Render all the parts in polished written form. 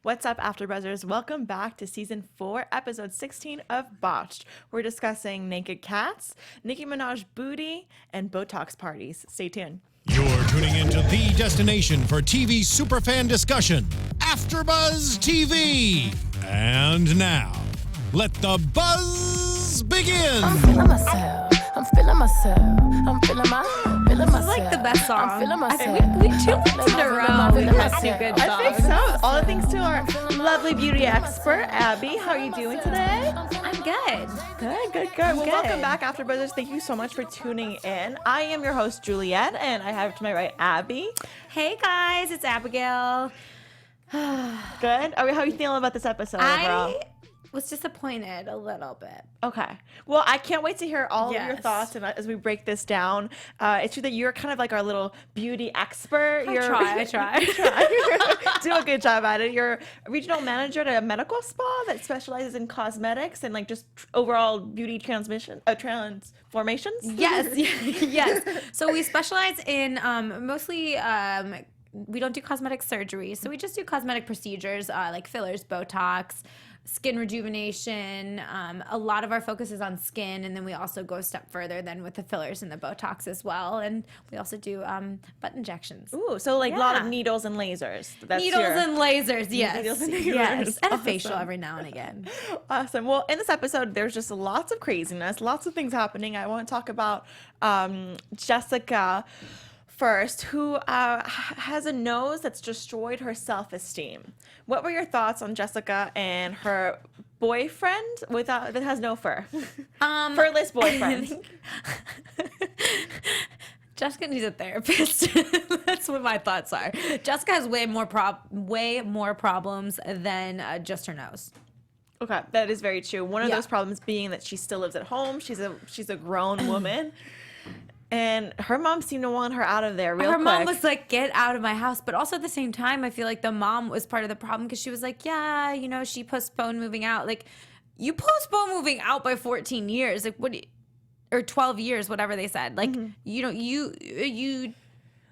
What's up, AfterBuzzers? Welcome back to Season 4, Episode 16 of Botched. We're discussing naked cats, Nicki Minaj booty, and Botox parties. Stay tuned. You're tuning into the destination for TV superfan discussion, AfterBuzz TV. And now, let the buzz begin. I'm feeling myself. I'm feeling myself. I'm feeling myself. This is like the best song. I'm feeling myself. We 2 weeks in a row. We have 2 good songs. I think so. All the things to our lovely beauty expert, Abby. How are you doing today? I'm good. Good. Well, welcome back, AfterBuzzers. Thank you so much for tuning in. I am your host, Juliet, and I have to my right, Abby. Hey guys, it's Abigail. Good. How are you feeling about this episode overall? I was disappointed a little bit. Okay. Well, I can't wait to hear all of your Yes. thoughts and as we break this down. It's true that you're kind of like our little beauty expert. I try. Do a good job at it. You're a regional manager at a medical spa that specializes in cosmetics and like just overall beauty transformations. Yes. So we specialize in mostly we don't do cosmetic surgery. So we just do cosmetic procedures like fillers, Botox, skin rejuvenation. A lot of our focus is on skin, and then we also go a step further then with the fillers and the Botox as well. And we also do butt injections. Ooh, so like a lot of needles and lasers. That's Needles and lasers, yes. Needles and lasers. Yes. And a Awesome. facial every now and again. Awesome. Well, in this episode, there's just lots of craziness, lots of things happening. I want to talk about Jessica first, who has a nose that's destroyed her self-esteem. What were your thoughts on Jessica and her boyfriend that has no fur? Furless boyfriend. Jessica needs a therapist. That's what my thoughts are. Jessica has way more problems than just her nose. Okay, that is very true. One of those problems being that she still lives at home. She's a grown woman. And her mom seemed to want her out of there real quick. Her mom was like, get out of my house. But also at the same time, I feel like the mom was part of the problem because she was like, yeah, she postponed moving out. Like, you postpone moving out by 14 years. Like, or 12 years, whatever they said. Like, you're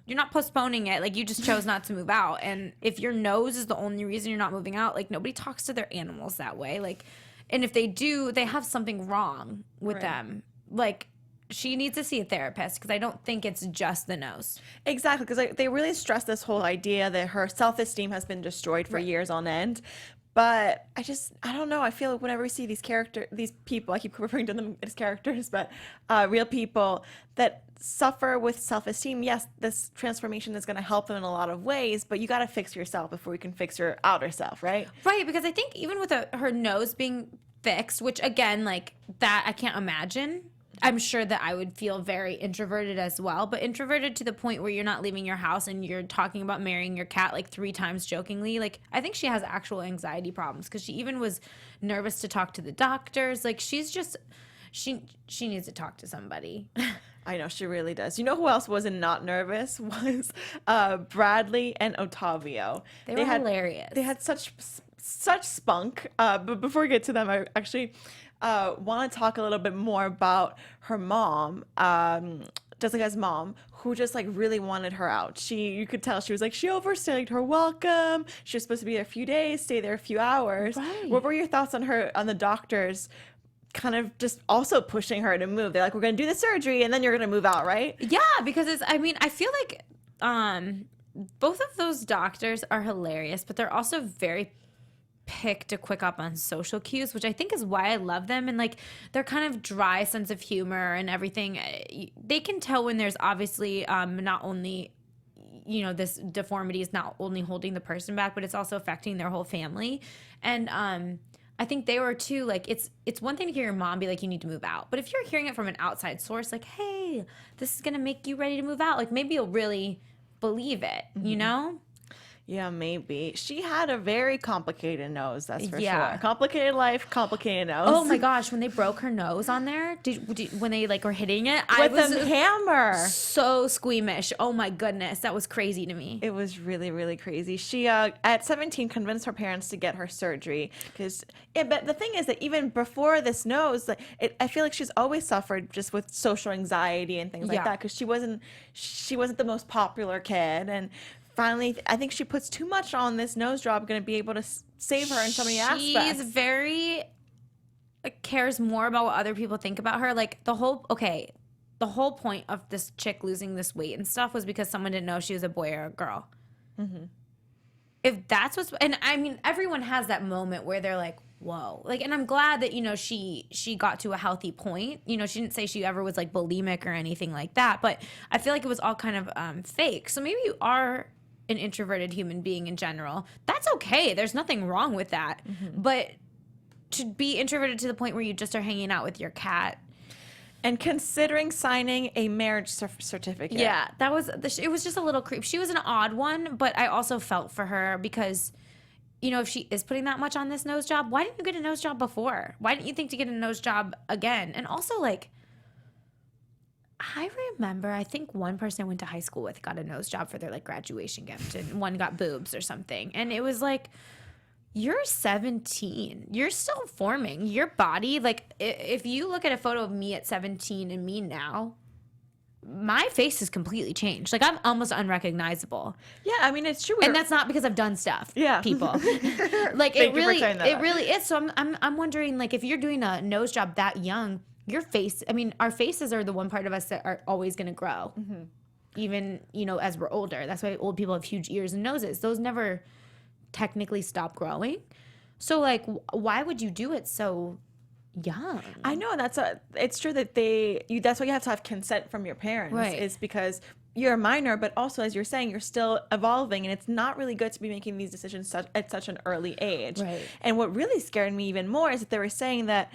not postponing it. Like, you just chose not to move out. And if your nose is the only reason you're not moving out, like, nobody talks to their animals that way. Like, and if they do, they have something wrong with them. Like, she needs to see a therapist because I don't think it's just the nose. Exactly, because they really stress this whole idea that her self-esteem has been destroyed for years on end. But I don't know. I feel like whenever we see these people, I keep referring to them as characters, but real people that suffer with self-esteem, yes, this transformation is going to help them in a lot of ways, but you got to fix yourself before you can fix your outer self, right? Right, because I think even with her nose being fixed, which again, like that, I can't imagine. I'm sure that I would feel very introverted as well, but introverted to the point where you're not leaving your house and you're talking about marrying your cat like 3 times jokingly. Like, I think she has actual anxiety problems because she even was nervous to talk to the doctors. Like, she's just, she needs to talk to somebody. I know, she really does. You know who else wasn't not nervous? Was Bradley and Ottavio. They were hilarious. They had such spunk. But before we get to them, I actually want to talk a little bit more about her mom, Jessica's mom, who just like really wanted her out. You could tell she was like, she overstayed her welcome. She was supposed to be there a few days, stay there a few hours. Right. What were your thoughts on the doctors kind of just also pushing her to move? They're like, we're going to do the surgery and then you're going to move out, right? Yeah, because I feel like both of those doctors are hilarious, but they're also very pick to quick up on social cues, which I think is why I love them. And like their kind of dry sense of humor and everything, they can tell when there's obviously not only this deformity is not only holding the person back, but it's also affecting their whole family. And I think they were too, like, it's one thing to hear your mom be like, you need to move out, but if you're hearing it from an outside source, like, hey, this is gonna make you ready to move out, like maybe you'll really believe it, you know? Yeah, maybe. She had a very complicated nose, that's for sure. Complicated life, complicated nose. Oh my gosh, when they broke her nose on there, when they like were hitting it, I was a hammer. So squeamish. Oh my goodness, that was crazy to me. It was really, really crazy. She at 17 convinced her parents to get her surgery but the thing is that even before this nose, I feel like she's always suffered just with social anxiety and things like that because she wasn't the most popular kid, and finally, I think she puts too much on this nose job, going to be able to save her in so many aspects. She's very cares more about what other people think about her. Like the whole point of this chick losing this weight and stuff was because someone didn't know if she was a boy or a girl. Mm-hmm. If that's what's, and I mean, everyone has that moment where they're like, whoa, like, and I'm glad that, you know, she got to a healthy point. You know, she didn't say she ever was like bulimic or anything like that, but I feel like it was all kind of fake. So maybe you are an introverted human being in general. That's okay. There's nothing wrong with that. Mm-hmm. But to be introverted to the point where you just are hanging out with your cat and considering signing a marriage certificate. Yeah, it was just a little creep. She was an odd one, but I also felt for her because, you know, if she is putting that much on this nose job, why didn't you get a nose job before? Why didn't you think to get a nose job again? And also, like, I remember, I think one person I went to high school with got a nose job for their, like, graduation gift, and one got boobs or something. And it was like, you're 17. You're still forming. Your body, like, if you look at a photo of me at 17 and me now, my face has completely changed. Like, I'm almost unrecognizable. Yeah, I mean, it's true. And that's not because I've done stuff. Yeah. People. Like, it really is. So I'm wondering, like, if you're doing a nose job that young, your face, I mean, our faces are the one part of us that are always going to grow. Mm-hmm. Even, you know, as we're older. That's why old people have huge ears and noses. Those never technically stop growing. So, like, why would you do it so young? I know, it's true that that's why you have to have consent from your parents, right? Is because you're a minor, but also, as you're saying, you're still evolving, and it's not really good to be making these decisions at such an early age. Right. And what really scared me even more is that they were saying that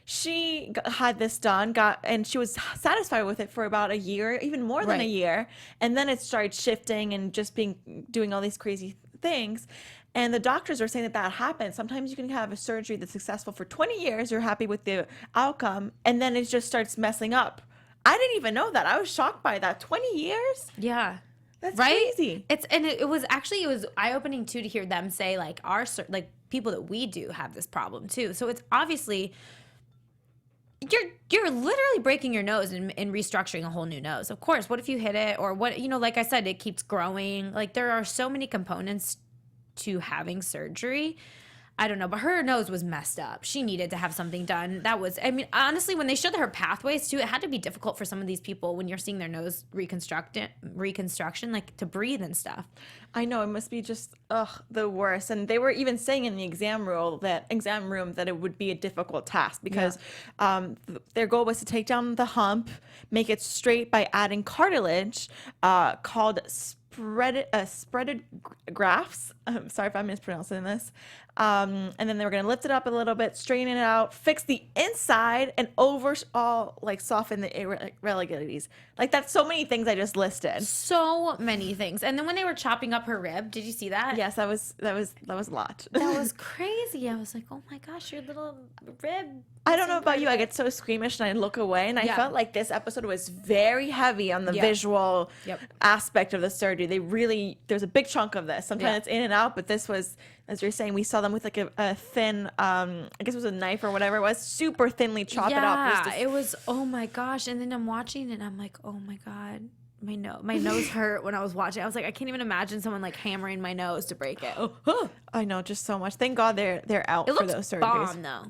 she had this done, and she was satisfied with it for about a year, even more than a year, and then it started shifting and just doing all these crazy things. And the doctors are saying that happens. Sometimes you can have a surgery that's successful for 20 years, you're happy with the outcome, and then it just starts messing up. I didn't even know that. I was shocked by that. 20 years? Yeah. That's crazy. It was eye-opening too to hear them say, like, people that we do have this problem too. So it's obviously you're literally breaking your nose and restructuring a whole new nose. Of course, what if you hit it, or what, you know, like I said, it keeps growing. Like, there are so many components to having surgery. I don't know, but her nose was messed up. She needed to have something done. That was, I mean, honestly, when they showed her pathways too, it had to be difficult for some of these people when you're seeing their nose reconstruction, like, to breathe and stuff. I know, it must be just the worst. And they were even saying in the exam room that it would be a difficult task because their goal was to take down the hump, make it straight by adding cartilage called spreaded grafts. I'm sorry if I'm mispronouncing this. And then they were going to lift it up a little bit, straighten it out, fix the inside, and overall, like, soften the irregularities. Like, that's so many things I just listed. So many things. And then when they were chopping up her rib, did you see that? Yes, that was a lot. That was crazy. I was like, oh my gosh, your little rib. I don't know about you. I get so squeamish and I look away, and I felt like this episode was very heavy on the visual aspect of the surgery. There's a big chunk of this. Sometimes it's in and out, but this was, as you're saying, we saw them with like a thin, I guess it was a knife or whatever it was, super thinly chop it up. It was, oh my gosh. And then I'm watching and I'm like, oh my God. My nose hurt when I was watching. I was like, I can't even imagine someone like hammering my nose to break it. I know, just so much. Thank God they're out for those surgeries. Bomb, though.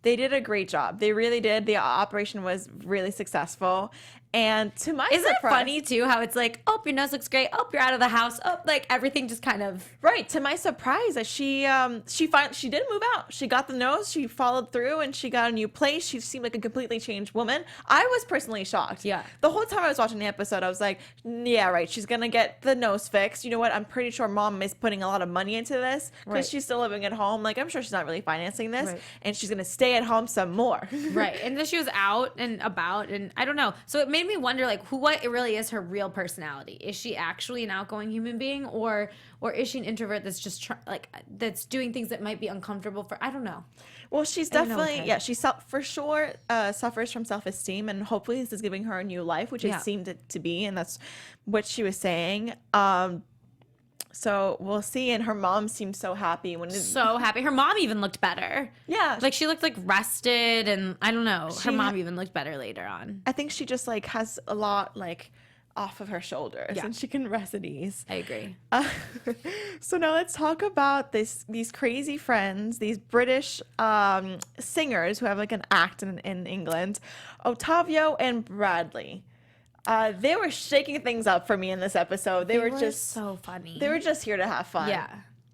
They did a great job. They really did. The operation was really successful. And to my surprise, isn't it funny too how it's like, oh, your nose looks great. Oh, you're out of the house. Oh, like everything just kind of right. To my surprise, that she did move out. She got the nose. She followed through, and she got a new place. She seemed like a completely changed woman. I was personally shocked. Yeah. The whole time I was watching the episode, I was like, yeah, right. She's gonna get the nose fixed. You know what? I'm pretty sure mom is putting a lot of money into this because she's still living at home. Like, I'm sure she's not really financing this, and she's gonna stay at home some more. Right. And then she was out and about, and I don't know. So it made me wonder, like, what it really is her real personality. Is she actually an outgoing human being, or is she an introvert that's just that's doing things that might be uncomfortable for? I don't know. Well, she's definitely she for sure suffers from self-esteem, and hopefully this is giving her a new life, which it seemed to be, and that's what she was saying. So we'll see. And her mom seemed so happy so happy. Her mom even looked better. Yeah. Like, she looked like rested, and I don't know. Her mom even looked better later on. I think she just like has a lot like off of her shoulders, Yeah. and she can rest at ease. I agree. So now let's talk about these crazy friends, these British singers who have like an act in England, Ottavio and Bradley. They were shaking things up for me in this episode. They were just so funny. They were just here to have fun. Yeah,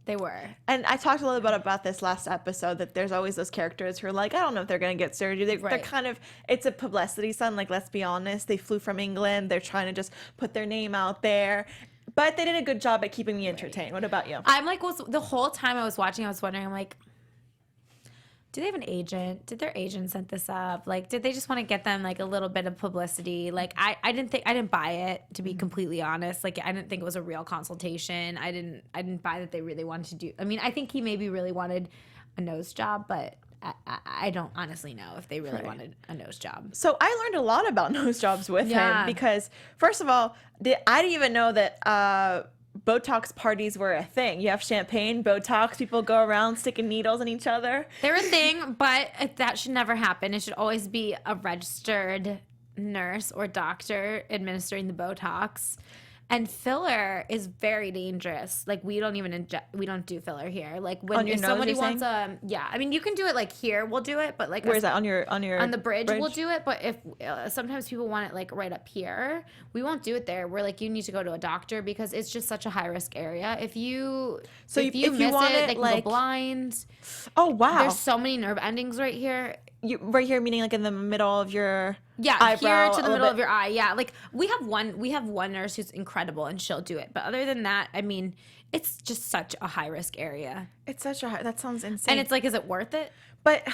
they were. And I talked a little bit about this last episode, that there's always those characters who are like, I don't know if they're going to get surgery. They're Right. kind of, it's a publicity stunt. Like, let's be honest. They flew from England. They're trying to just put their name out there. But they did a good job at keeping me entertained. What about you? I'm like, the whole time I was watching, I was wondering, I'm like, do they have an agent? Did their agent set this up? Like, did they just want to get them like a little bit of publicity? Like, I didn't buy it, to be completely honest. Like, I didn't think it was a real consultation. I didn't buy that they really wanted to do. I mean, I think he maybe really wanted a nose job, but I don't honestly know if they really wanted a nose job. So I learned a lot about nose jobs with Yeah. him, because first of all, I didn't even know that Botox parties were a thing. You have champagne, Botox, people go around sticking needles in each other. They're a thing, but that should never happen. It should always be a registered nurse or doctor administering the Botox. And filler is very dangerous. Like, we don't even we don't do filler here. Like, when On your if nose, somebody you're wants saying? yeah, I mean, you can do it like here, we'll do it, but like Where is that? On the bridge, we'll do it. But if sometimes people want it like right up here, we won't do it there. We're like, you need to go to a doctor, because it's just such a high risk area. If you if you miss want it, it, they can like- go blind. Oh, wow. There's so many nerve endings right here. Right here, meaning like in the middle of your Yeah, eyebrow, here to the a middle little of your eye. Yeah, like we have one nurse who's incredible, and she'll do it. But other than that, I mean, it's just such a high risk area. It's such a that sounds insane. And it's like, is it worth it? But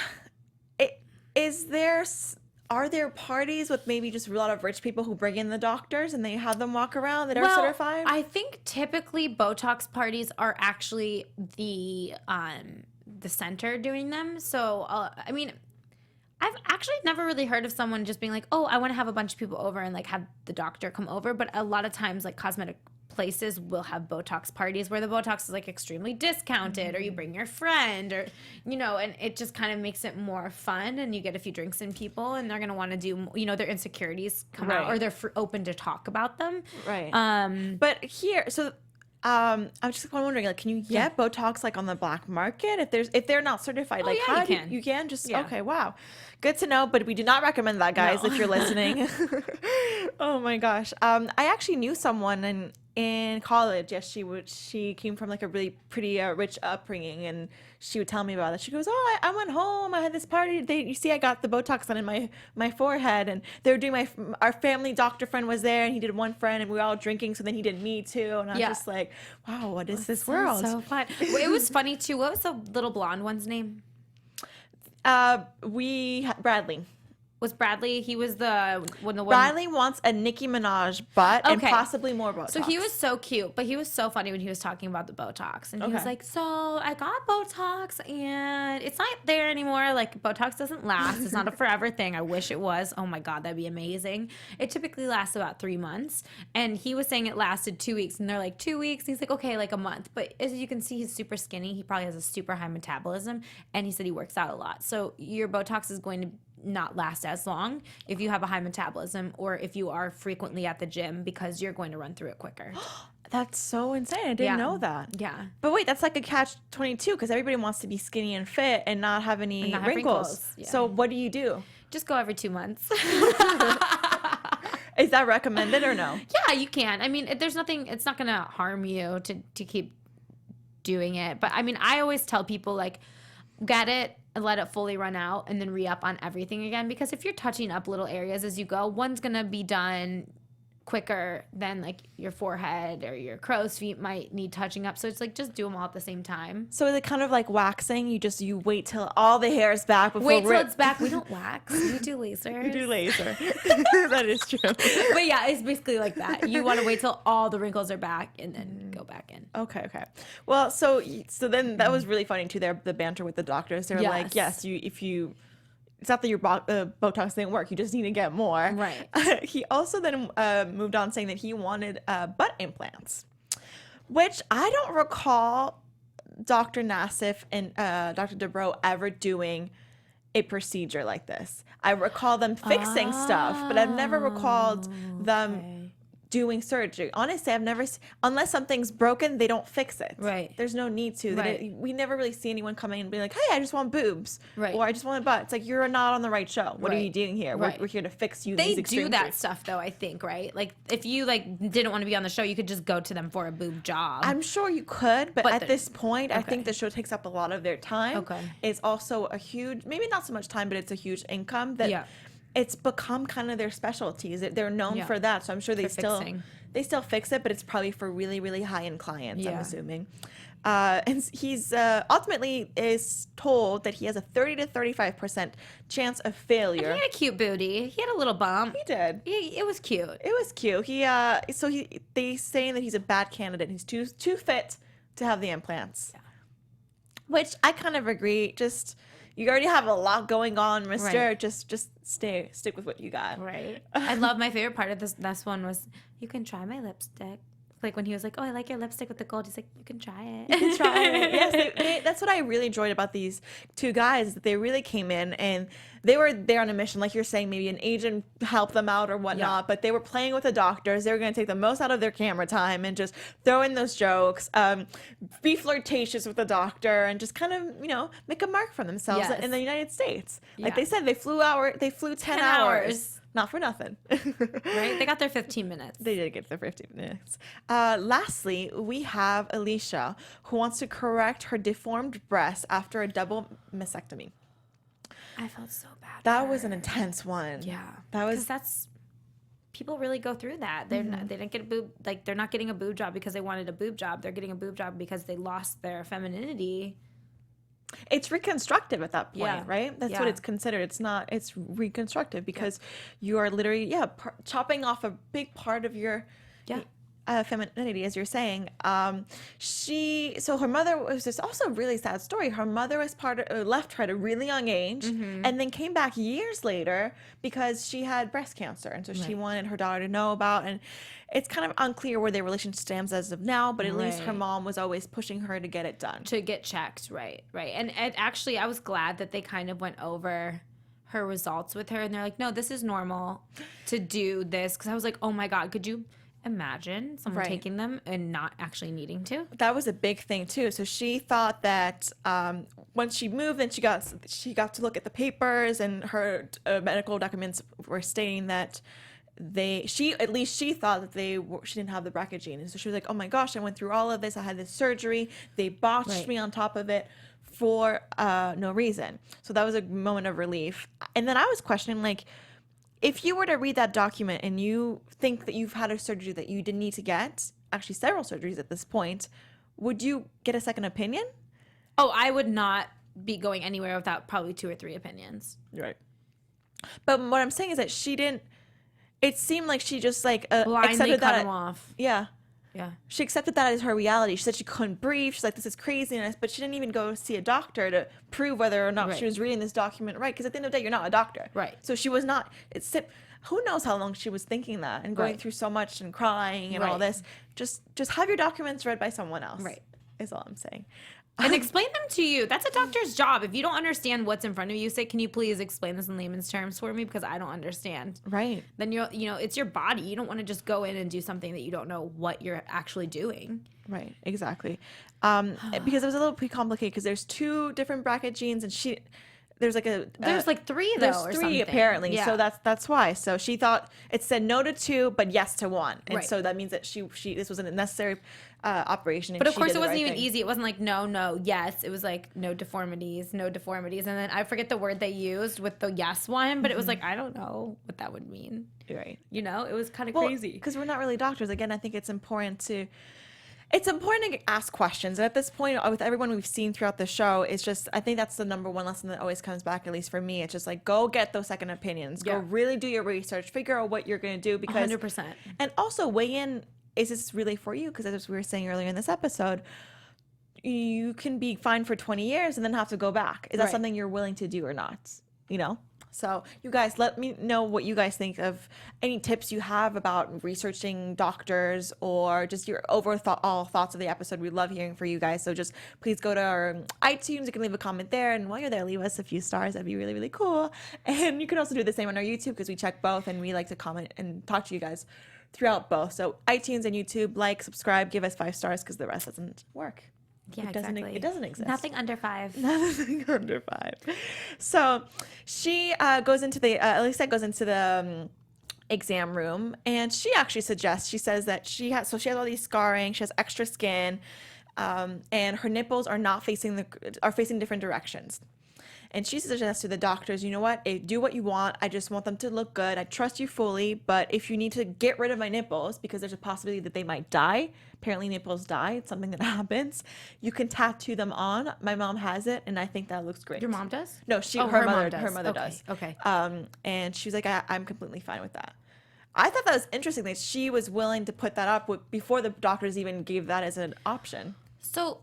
are there parties with maybe just a lot of rich people who bring in the doctors and they have them walk around that are certified? I think typically Botox parties are actually the center doing them. So I mean, I've actually never really heard of someone just being like, oh, I want to have a bunch of people over and like have the doctor come over. But a lot of times, like, cosmetic places will have Botox parties where the Botox is like extremely discounted, or you bring your friend, or, you know, and it just kind of makes it more fun, and you get a few drinks in people, and they're going to want to do, you know, their insecurities come out, or they're open to talk about them. Right. But here, so I'm just wondering, like, can you get Botox like on the black market if they're not certified? Like, yeah, how you do can. you can just Yeah. Okay, wow, good to know. But we do not recommend that, guys. No. If you're listening. Oh my gosh, I actually knew someone in college. Yes, she came from like a really pretty rich upbringing, and she would tell me about it. She goes, oh, I went home, I had this party, you see I got the Botox done in my forehead, and they were doing our family doctor friend was there, and he did one friend, and we were all drinking, so then he did me too, and I was just like, wow, what is this world? So fun. Well, it was funny too. What was the little blonde one's name? Bradley. Was Bradley? He was the one. Bradley wants a Nicki Minaj butt and Okay. possibly more Botox. So he was so cute, but he was so funny when he was talking about the Botox. And he was Okay. like, so I got Botox and it's not there anymore. Like, Botox doesn't last. It's not a forever thing. I wish it was. Oh my God, that'd be amazing. It typically lasts about 3 months. And he was saying it lasted 2 weeks. And they're like, 2 weeks? And he's like, okay, like a month. But as you can see, he's super skinny. He probably has a super high metabolism. And he said he works out a lot. So your Botox is going to not last as long if you have a high metabolism, or if you are frequently at the gym, because you're going to run through it quicker. That's so insane. I didn't know that. Yeah. But wait, that's like a catch-22, because everybody wants to be skinny and fit and not have any not have wrinkles. wrinkles, yeah. So what do you do? Just go every 2 months. Is that recommended or no? Yeah, you can. I mean, there's nothing, it's not going to harm you to keep doing it. But I mean, I always tell people, like, get it and let it fully run out, and then re-up on everything again. Because if you're touching up little areas as you go, one's going to be done quicker than like your forehead, or your crow's feet might need touching up. So it's like, just do them all at the same time. So is it kind of like waxing? You wait till all the hair is back before Wait till it's back. We don't wax. We do laser. You do laser. That is true. But yeah, it's basically like that. You want to wait till all the wrinkles are back and then go back in. Okay. Well, so then that was really funny too. The banter with the doctors. They were like, Yes. yes, it's not that your Botox didn't work. You just need to get more. Right. He also then moved on saying that he wanted butt implants, which I don't recall Dr. Nassif and Dr. Dubrow ever doing a procedure like this. I recall them fixing stuff, but I've never recalled them doing surgery. Honestly, I've never unless something's broken, they don't fix it. Right. There's no need to. Right. We never really see anyone coming and be like, hey, I just want boobs. Right. Or I just want a butt. It's like, you're not on the right show. What are Right. you doing here? Right. We're here to fix you. They these do extreme that treats. stuff though, I think, right? Like if you like didn't want to be on the show, you could just go to them for a boob job. I'm sure you could, but at this point, I okay. think the show takes up a lot of their time. Okay. It's also a huge, maybe not so much time, but it's a huge income that Yeah. it's become kind of their specialties. They're known Yeah. for that. So I'm sure they still fix it, but it's probably for really, really high-end clients, I'm Yeah. assuming. And he's ultimately is told that he has a 30 to 35% chance of failure. He had a cute booty. He had a little bump. He did. It was cute. It was cute. They saying that he's a bad candidate. He's too fit to have the implants. Yeah. Which I kind of agree. Just you already have a lot going on, mister. Right. Just stick with what you got. Right. I love my favorite part of this one was you can try my lipstick. Like when he was like, "Oh, I like your lipstick with the gold." He's like, "You can try it." You can try it. Yes, that's what I really enjoyed about these two guys. That they really came in and they were there on a mission, like you're saying. Maybe an agent helped them out or whatnot, but they were playing with the doctors. They were going to take the most out of their camera time and just throw in those jokes, be flirtatious with the doctor, and just kind of make a mark for themselves in the United States. Like they said, they flew 10 hours. Not for nothing. Right? They got their 15 minutes. They did get their 15 minutes. Lastly, we have Alicia, who wants to correct her deformed breast after a double mastectomy. I felt so bad. That was an intense one. Yeah. That was. That's people really go through that. They didn't get a boob, like they're not getting a boob job because they wanted a boob job. They're getting a boob job because they lost their femininity. It's reconstructive at that point, right? That's what Yeah. it's considered. It's not. It's reconstructive because you are literally, chopping off a big part of your femininity, as you're saying. So her mother was just also a really sad story. Her mother was left her at a really young age, and then came back years later because she had breast cancer, and so she wanted her daughter to know about. And it's kind of unclear where their relationship stands as of now, but at least her mom was always pushing her to get it done, to get checked, right. And actually, I was glad that they kind of went over her results with her, and they're like, no, this is normal to do this, because I was like, oh my god, could you imagine someone taking them and not actually needing to? That was a big thing too. So she thought that once she moved, then she got to look at the papers, and her medical documents were stating that she thought that she didn't have the BRCA gene, and so she was like, oh my gosh, I went through all of this, I had this surgery, they botched me on top of it for no reason. So that was a moment of relief. And then I was questioning, like, if you were to read that document and you think that you've had a surgery that you didn't need to get, actually several surgeries at this point, would you get a second opinion? Oh, I would not be going anywhere without probably 2 or 3 opinions. Right. But what I'm saying is that she didn't. It seemed like she just like Blindly accepted cut that. him off. Yeah. Yeah. She accepted that as her reality. She said she couldn't breathe. She's like, this is craziness. But she didn't even go see a doctor to prove whether or not she was reading this document right. Because at the end of the day, you're not a doctor. Right. So she was not. Who knows how long she was thinking that and going through so much and crying and all this. Just have your documents read by someone else. Right. Is all I'm saying. And explain them to you. That's a doctor's job. If you don't understand what's in front of you, say, can you please explain this in layman's terms for me, because I don't understand. Right. Then it's your body. You don't want to just go in and do something that you don't know what you're actually doing. Right, exactly. Because it was a little pre-complicated because there's 2 different BRCA genes, and there's like there's like 3 though. There's 3 apparently. Yeah. So that's why. So she thought it said no to 2, but yes to 1, and so that means that she this was a necessary operation. But of course, it wasn't even easy. It wasn't like no, yes. It was like no deformities, and then I forget the word they used with the yes one, but it was like, I don't know what that would mean. Right. It was kind of crazy. Because we're not really doctors. Again, I think it's important to ask questions. And at this point, with everyone we've seen throughout the show, it's just, I think that's the number one lesson that always comes back, at least for me. It's just like, go get those second opinions. Go really do your research. Figure out what you're going to do. Because 100%. And also weigh in, is this really for you? Because as we were saying earlier in this episode, you can be fined for 20 years and then have to go back. Is that something you're willing to do or not? So you guys, let me know what you guys think of any tips you have about researching doctors, or just your overall thoughts of the episode. We love hearing from you guys. So just please go to our iTunes. You can leave a comment there. And while you're there, leave us a few stars. That'd be really, really cool. And you can also do the same on our YouTube, because we check both and we like to comment and talk to you guys throughout both. So iTunes and YouTube, like, subscribe, give us 5 stars because the rest doesn't work. Yeah, It doesn't exist. Nothing under 5. Nothing under 5. So she goes into the Alicia goes into the exam room, and she actually suggests. She says that she has all these scarring. She has extra skin, and her nipples are not facing different directions. And she suggests to the doctors, you know what, do what you want. I just want them to look good. I trust you fully. But if you need to get rid of my nipples because there's a possibility that they might die, apparently nipples die. It's something that happens. You can tattoo them on. My mom has it, and I think that looks great. Your mom does? No, her mother Okay. does. Okay. And she was like, I'm completely fine with that. I thought that was interesting that she was willing to put that up before the doctors even gave that as an option. So,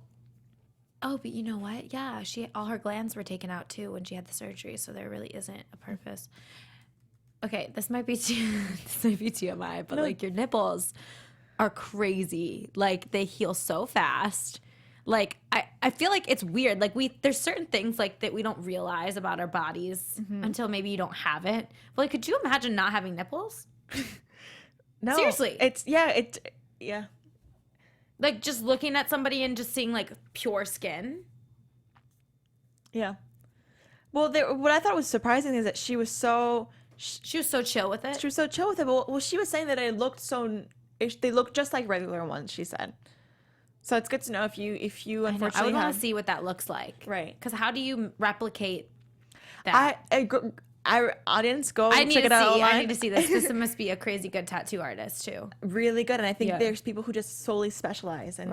but you know what? Yeah, all her glands were taken out too when she had the surgery, so there really isn't a purpose. Okay, this might be TMI, but like your nipples are crazy. Like they heal so fast. Like I feel like it's weird. Like there's certain things like that we don't realize about our bodies until maybe you don't have it. But like, could you imagine not having nipples? No, Seriously. Yeah. Like just looking at somebody and just seeing like pure skin. Yeah. Well, what I thought was surprising is that she was so chill with it. She was so chill with it. Well, she was saying that they looked just like regular ones. She said. So it's good to know if you unfortunately I would want to see what that looks like. Right. Because how do you replicate that? Audience, go I need check to it out see. online. I need to see this. This must be a crazy good tattoo artist too. Really good, and I think Yeah. there's people who just solely specialize in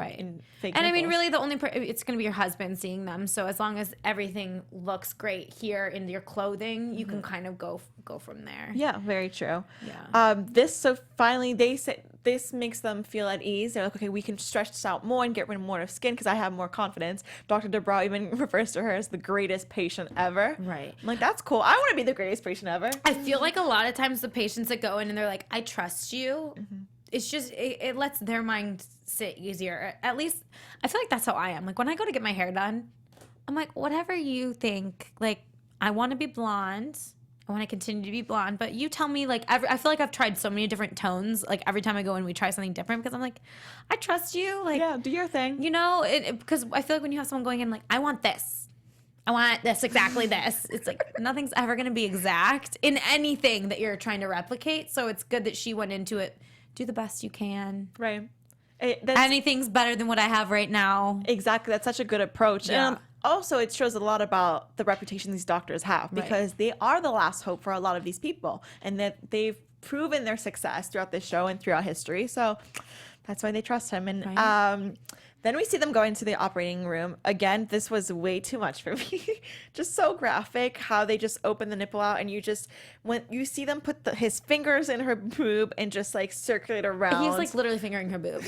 fake And I mean, nipples. really, the only it's going to be your husband seeing them. So as long as everything looks great here in your clothing, you can kind of go from there. Yeah, very true. Yeah. So finally they say this makes them feel at ease. They're like, okay, we can stretch this out more and get rid of more of skin because I have more confidence. Dr. Dubrow even refers to her as the greatest patient ever. Right. I'm like, that's cool. I want to be the greatest patient ever. I feel like a lot of times the patients that go in and they're like, I trust you. It's just, it lets their mind sit easier. At least I feel like that's how I am. Like when I go to get my hair done, I'm like, whatever you think, like I want to be blonde. I want to continue to be blonde, but you tell me like I feel like I've tried so many different tones. Like every time I go in, we try something different because I'm like, I trust you. Like, Yeah, do your thing. you know, because I feel like when you have someone going in like, I want this, exactly this. It's like nothing's ever going to be exact in anything that you're trying to replicate. So it's good that she went into it. Do the best you can. Right. Anything's better than what I have right now. Exactly. That's such a good approach. Yeah. And also, it shows a lot about the reputation these doctors have because they are the last hope for a lot of these people, and that they've proven their success throughout this show and throughout history. So that's why they trust him. And then we see them go into the operating room. Again, this was way too much for me. Just so graphic how they just open the nipple out, and when you see them put his fingers in her boob and just like circulate around. He's like literally fingering her boob.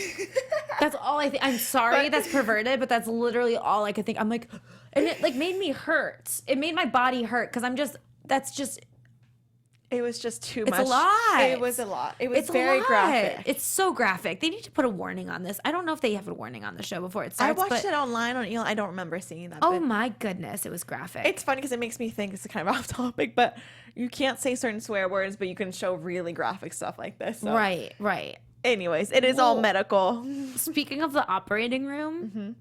That's all I think. I'm sorry, that's perverted, but that's literally all I could think. I'm like, and it like made me hurt. It made my body hurt because It was just too it's much. a lot. It was a lot. It was It's very a lot. graphic. It's so graphic. They need to put a warning on this. I don't know if they have a warning on the show before it I starts. watched but, it online on Elon. I don't remember seeing that. oh but my goodness, it was graphic. it's funny because it makes me think it's kind of off topic, but you can't say certain swear words, but you can show really graphic stuff like this. So. right. Anyways, it is all Well, medical. Speaking of the operating room,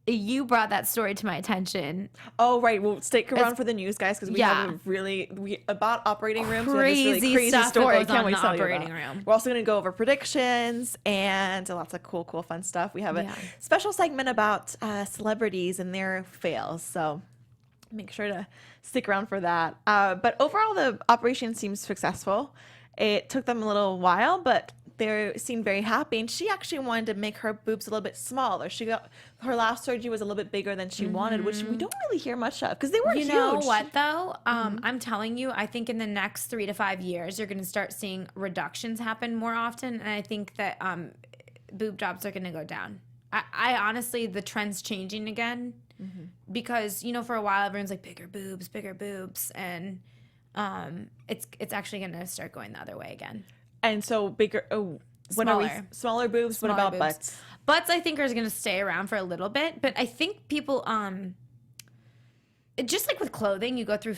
you brought that story to my attention. Oh, right. Well, stick around for the news, guys, because we have about operating rooms. We have this really crazy stuff that story. goes Can't on wait in to the tell you operating about. room. We're also going to go over predictions and lots of cool, fun stuff. We have a special segment about celebrities and their fails. So make sure to stick around for that. But overall, the operation seems successful. It took them a little while, but they seemed very happy. And she actually wanted to make her boobs a little bit smaller. Her last surgery was a little bit bigger than she wanted, which we don't really hear much of because they were huge. You know what though? I'm telling you, I think in the next 3 to 5 years, you're going to start seeing reductions happen more often, and I think that boob jobs are going to go down. I honestly, the trend's changing again because for a while everyone's like bigger boobs, and it's actually going to start going the other way again. And so bigger. Oh, when are we smaller boobs? What about butts? Butts, I think, are going to stay around for a little bit, but I think people, just like with clothing, you go through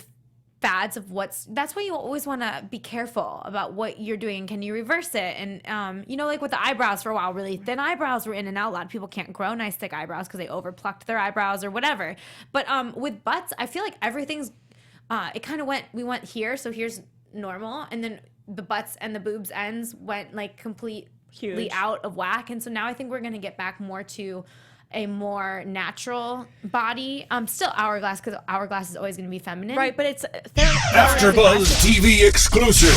fads of that's why you always want to be careful about what you're doing. Can you reverse it? And you know, like with the eyebrows, for a while really thin eyebrows were in and out. A lot of people can't grow nice thick eyebrows because they over plucked their eyebrows or whatever. But with butts, I feel like everything's it kind of we went here, so here's normal, and then the butts and the boobs ends went like completely out of whack. And so now I think we're gonna get back more to a more natural body. Still Hourglass, because Hourglass is always going to be feminine. Right, but it's AfterBuzz TV exclusive.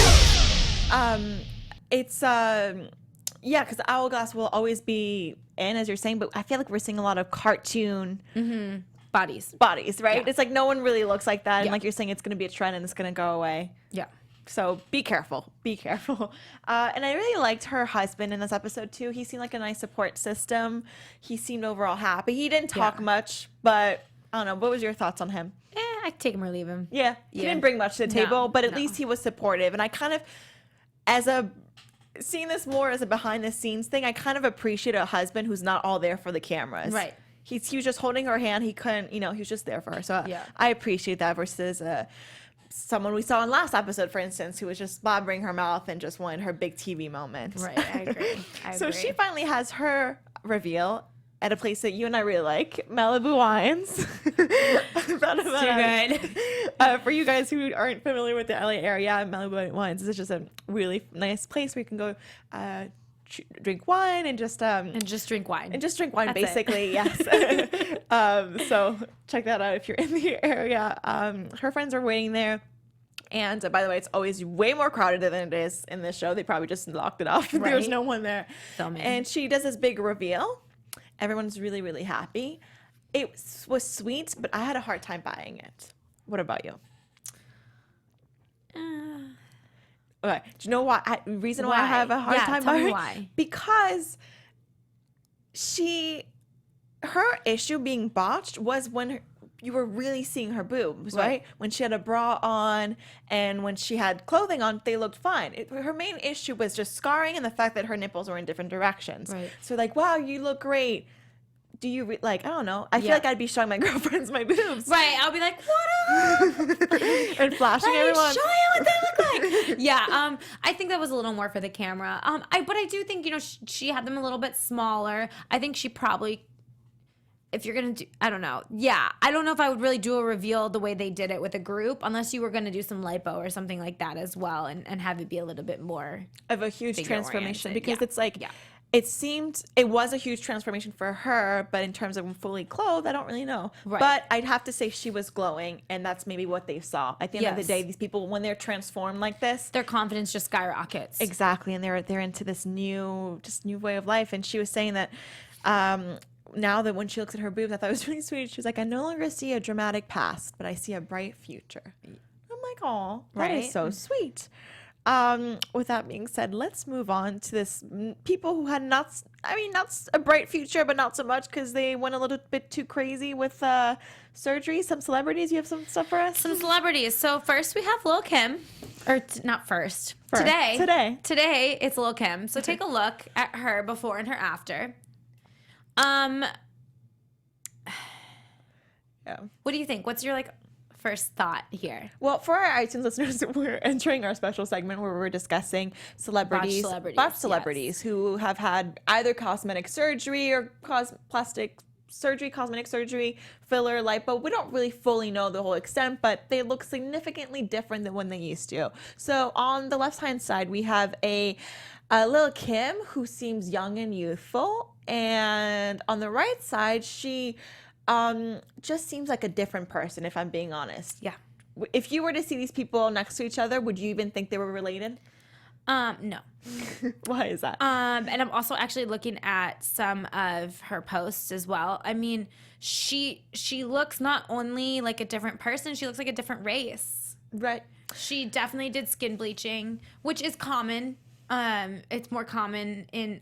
It's yeah, because Hourglass will always be in, as you're saying, but I feel like we're seeing a lot of cartoon Bodies, right? Yeah. It's like no one really looks like that, and Yeah. like you're saying, it's going to be a trend and it's going to go away. Yeah. So be careful. And I really liked her husband in this episode too. He seemed like a nice support system. He seemed overall happy. He didn't talk much, but I don't know. What was your thoughts on him? I take him or leave him. Yeah, he didn't bring much to the table, but at least he was supportive. And I kind of, seeing this more as a behind the scenes thing, I kind of appreciate a husband who's not all there for the cameras. Right. He was just holding her hand. He couldn't, he was just there for her. So Yeah. I appreciate that versus someone we saw in last episode, for instance, who was just bobbering her mouth and just wanted her big TV moment. Right, I agree. So she finally has her reveal at a place that you and I really like, Malibu Wines. Too good. For you guys who aren't familiar with the LA area, Malibu Wines is just a really nice place where you can go drink wine and just drink wine. That's basically. Yes. So check that out if you're in the area. Her friends are waiting there. And by the way, it's always way more crowded than it is in this show. They probably just locked it off. Right. There's no one there. Filming. And she does this big reveal. Everyone's really, really happy. It was sweet, but I had a hard time buying it. What about you? Okay. Do you know why? Reason why I have a hard time tell buying me it? why. Because her issue being botched was when you were really seeing her boobs, right? When she had a bra on and when she had clothing on, they looked fine. Her main issue was just scarring and the fact that her nipples were in different directions. Right. So like, wow, you look great. Do you I don't know. I feel like I'd be showing my girlfriends my boobs. Right. I'll be like, what up? And flashing everyone. Show you what they look like. Yeah. I think that was a little more for the camera. But I do think, she had them a little bit smaller. I think she probably, if you're going to do, I don't know. Yeah. I don't know if I would really do a reveal the way they did it with a group, unless you were going to do some lipo or something like that as well and have it be a little bit more of a huge transformation, because Yeah. it's like, Yeah. it was a huge transformation for her, but in terms of fully clothed, I don't really know. Right. But I'd have to say she was glowing, and that's maybe what they saw. At the end of the Yes. day, these people, when they're transformed like this, their confidence just skyrockets. exactly, and they're into this new way of life. And she was saying that now that when she looks at her boobs, I thought it was really sweet. She was like, I no longer see a dramatic past, but I see a bright future. I'm like, oh, that is Right. so sweet. With that being said, let's move on to this people who had not a bright future, but not so much because they went a little bit too crazy with surgery. Some celebrities, you have some stuff for us? Some celebrities. So first we have Lil' Kim, or not first. Today it's Lil' Kim. So take a look at her before and her after. Yeah. What do you think? What's your first thought here? Well, for our iTunes listeners, we're entering our special segment where we're discussing celebrities, Botched celebrities who have had either cosmetic surgery or plastic surgery, cosmetic surgery, filler, lipo. We don't really fully know the whole extent, but they look significantly different than when they used to. So on the left-hand side, we have a Lil' Kim who seems young and youthful, and on the right side, she just seems like a different person, if I'm being honest. Yeah. If you were to see these people next to each other, would you even think they were related? No. Why is that? And I'm also actually looking at some of her posts as well. I mean, she looks not only like a different person, she looks like a different race. Right. She definitely did skin bleaching, which is common. It's more common in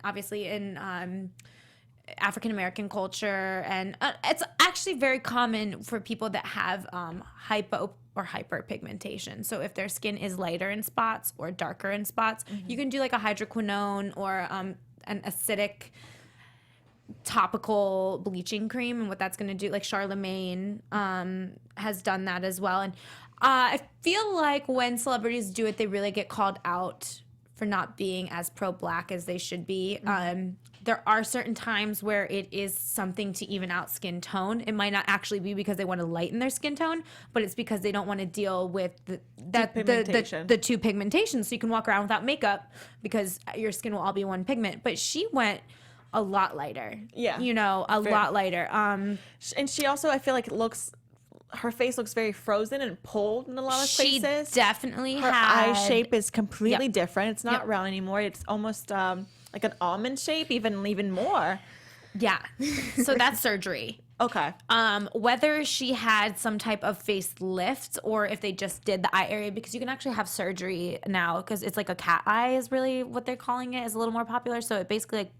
African American culture, and it's actually very common for people that have hypo or hyperpigmentation. So if their skin is lighter in spots or darker in spots, you can do like a hydroquinone or an acidic topical bleaching cream, and what that's going to do, like Charlemagne has done that as well. And I feel like when celebrities do it, they really get called out for not being as pro-black as they should be. There are certain times where it is something to even out skin tone. It might not actually be because they want to lighten their skin tone, but it's because they don't want to deal with the two pigmentations. So you can walk around without makeup because your skin will all be one pigment. But she went a lot lighter. Yeah. You know, a lot lighter. And she also, I feel like, her face looks very frozen and pulled in a lot of places. She definitely Her had... eye shape is completely Yep. different. It's not Yep. round anymore. It's almost like an almond shape, even more. Yeah. So that's surgery. Okay. Whether she had some type of facelift or if they just did the eye area, because you can actually have surgery now because it's like a cat eye is really what they're calling it, is a little more popular. So it basically like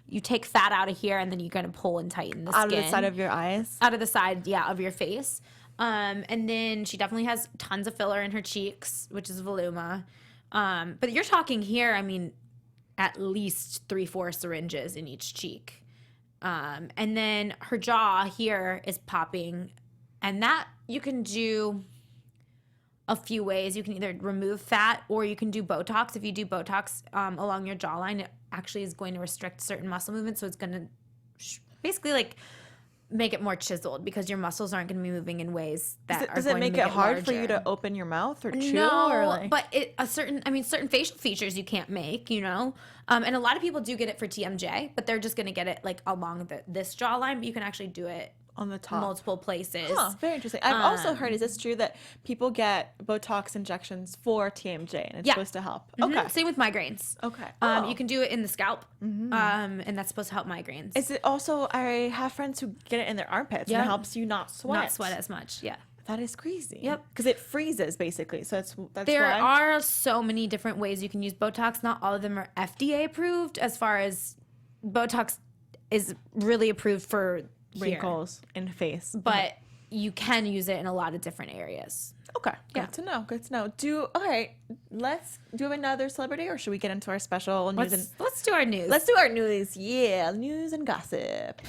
you take fat out of here and then you're going to pull and tighten the skin. Out of the side of your eyes? Out of the side, yeah, of your face. And then she definitely has tons of filler in her cheeks, which is Voluma. But you're talking here, I mean, at least 3-4 syringes in each cheek. And then her jaw here is popping. And that you can do a few ways. You can either remove fat or you can do Botox. If you do Botox along your jawline, it actually is going to restrict certain muscle movements. So it's going to basically like make it more chiseled because your muscles aren't going to be moving in ways that Does are it going make to it make hard for you larger. to open your mouth or chew? No, or like... but certain facial features you can't make, you know? And a lot of people do get it for TMJ, but they're just going to get it like along this jawline, but you can actually do it on the top. multiple places. Huh, very interesting. I've also heard, is this true that people get Botox injections for TMJ and it's supposed to help? Mhm. Okay. Same with migraines. Okay. You can do it in the scalp, and that's supposed to help migraines. Is it also, I have friends who get it in their armpits and it helps you not sweat. Not sweat as much, yeah. That is crazy. Yep. Because it freezes basically. So that's There why. are so many different ways you can use Botox. Not all of them are FDA approved, as far as Botox is really approved for wrinkles in the face. But you can use it in a lot of different areas. Okay. Yeah. Good to know. Good to know. Do you have another celebrity or should we get into our special news? Let's do our news. Let's do our news. Yeah. News and gossip.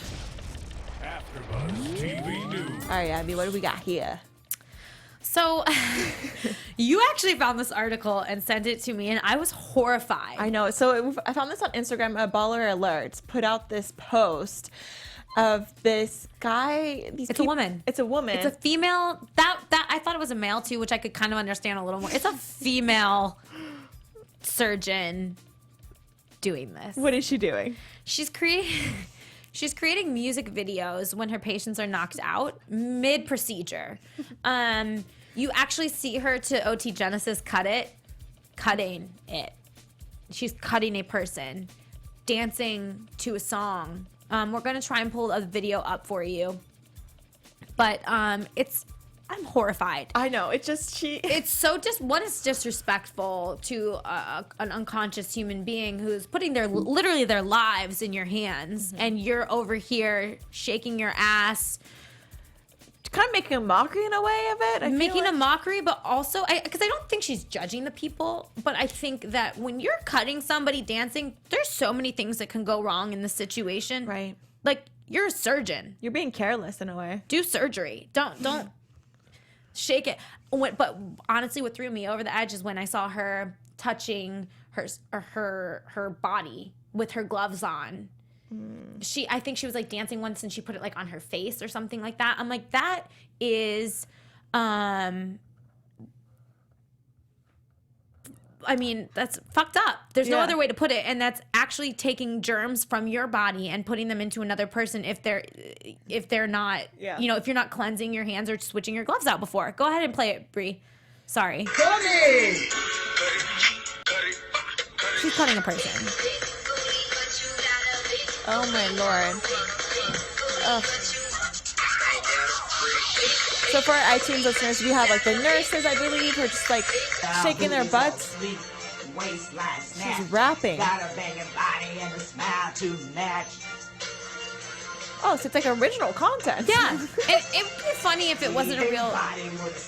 AfterBuzz TV News. All right, Abby, what do we got here? So you actually found this article and sent it to me, and I was horrified. I know. So I found this on Instagram. Baller Alerts put out this post of this guy. It's a woman. It's a woman. It's a female. That I thought it was a male too, which I could kind of understand a little more. It's a female surgeon doing this. What is she doing? She's creating music videos when her patients are knocked out mid-procedure. You actually see her to OT Genesis cutting it. She's cutting a person, dancing to a song. We're going to try and pull a video up for you. But I'm horrified. I know. It's just It's so one is disrespectful to an unconscious human being who's putting literally their lives in your hands, and you're over here shaking your ass, kind of making a mockery in a way of it. making a mockery, but also because I don't think she's judging the people, but I think that when you're cutting somebody dancing, there's so many things that can go wrong in this situation. Right. Like, you're a surgeon. You're being careless in a way. Do surgery. Don't shake it. But honestly, what threw me over the edge is when I saw her touching her body with her gloves on. I think she was like dancing once and she put it like on her face or something like that. I'm like, that is I mean, that's fucked up. There's no other way to put it, and that's actually taking germs from your body and putting them into another person if they're not, you know, if you're not cleansing your hands or switching your gloves out before. Go ahead and play it, Bree. Sorry. She's cutting a person. Oh my lord. Ugh. So for our iTunes listeners, we have like the nurses, I believe, who are just like shaking their butts. She's rapping. Oh, so it's like original content. Yeah. It would be funny if it wasn't a real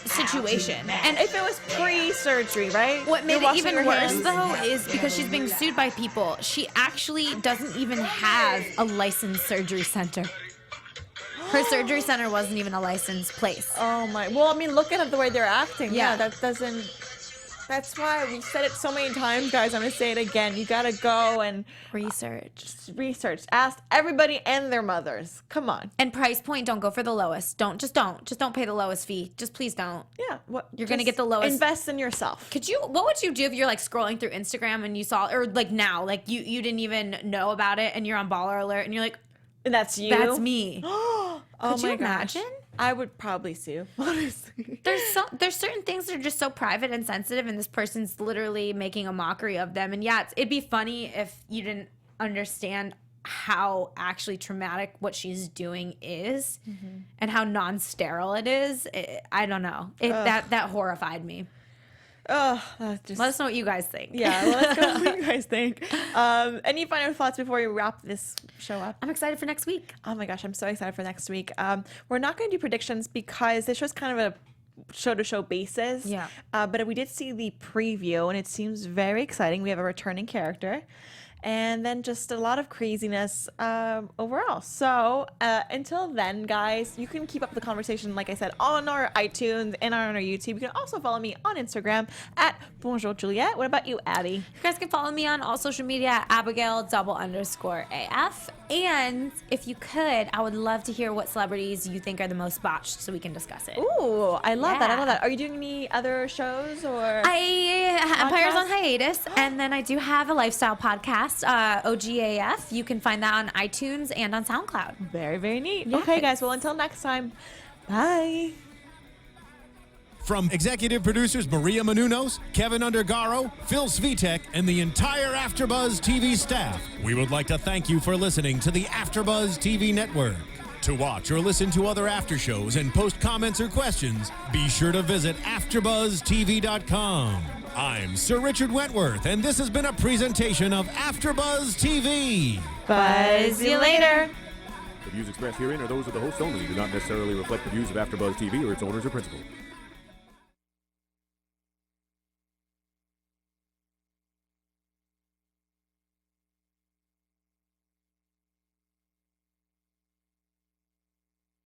situation. And if it was pre-surgery, right? What made You're it even washing your worse, hands. though, is because she's being sued by people. She actually doesn't even have a licensed surgery center. Her surgery center wasn't even a licensed place. Oh my. Well, I mean, look at the way they're acting. Yeah. Yeah, that doesn't. That's why we said it so many times, guys. I'm gonna say it again. You gotta go and research. Ask everybody and their mothers. Come on. And price point, don't go for the lowest. Don't pay the lowest fee. Just please don't. Yeah. What You're gonna get the lowest. Invest in yourself. What would you do if you're like scrolling through Instagram and you saw, or like now, like you didn't even know about it and you're on Baller Alert and you're like, And that's you. that's me. Oh Could you my gosh. imagine? I would probably sue. Honestly. There's certain things that are just so private and sensitive, and this person's literally making a mockery of them. And yeah, it'd be funny if you didn't understand how actually traumatic what she's doing is, and how non-sterile it is. I don't know. That horrified me. Oh, just. Let us know what you guys think. Yeah, well, let's go. What you guys think? Any final thoughts before we wrap this show up? I'm excited for next week. Oh my gosh, I'm so excited for next week. We're not going to do predictions because this show's kind of a show-to-show basis. Yeah. But we did see the preview, and it seems very exciting. We have a returning character. And then just a lot of craziness overall. So until then, guys, you can keep up the conversation, like I said, on our iTunes and on our YouTube. You can also follow me on Instagram at Bonjour Juliet. What about you, Abby? You guys can follow me on all social media at Abigail_AF. And if you could, I would love to hear what celebrities you think are the most botched so we can discuss it. Ooh, I love that. I Yeah. love that. Are you doing any other shows or? Empire's on Podcast? hiatus, and then I do have a lifestyle podcast, OGAF. You can find that on iTunes and on SoundCloud. Very, very neat. Yes. Okay, guys. Well, until next time, bye. From executive producers Maria Menounos, Keven Undergaro, Phil Svitek, and the entire AfterBuzz TV staff, we would like to thank you for listening to the AfterBuzz TV network. To watch or listen to other after shows and post comments or questions, be sure to visit AfterBuzzTV.com. I'm Sir Richard Wentworth, and this has been a presentation of AfterBuzz TV. Buzz you later. The views expressed herein are those of the host only and do not necessarily reflect the views of AfterBuzz TV or its owners or principals.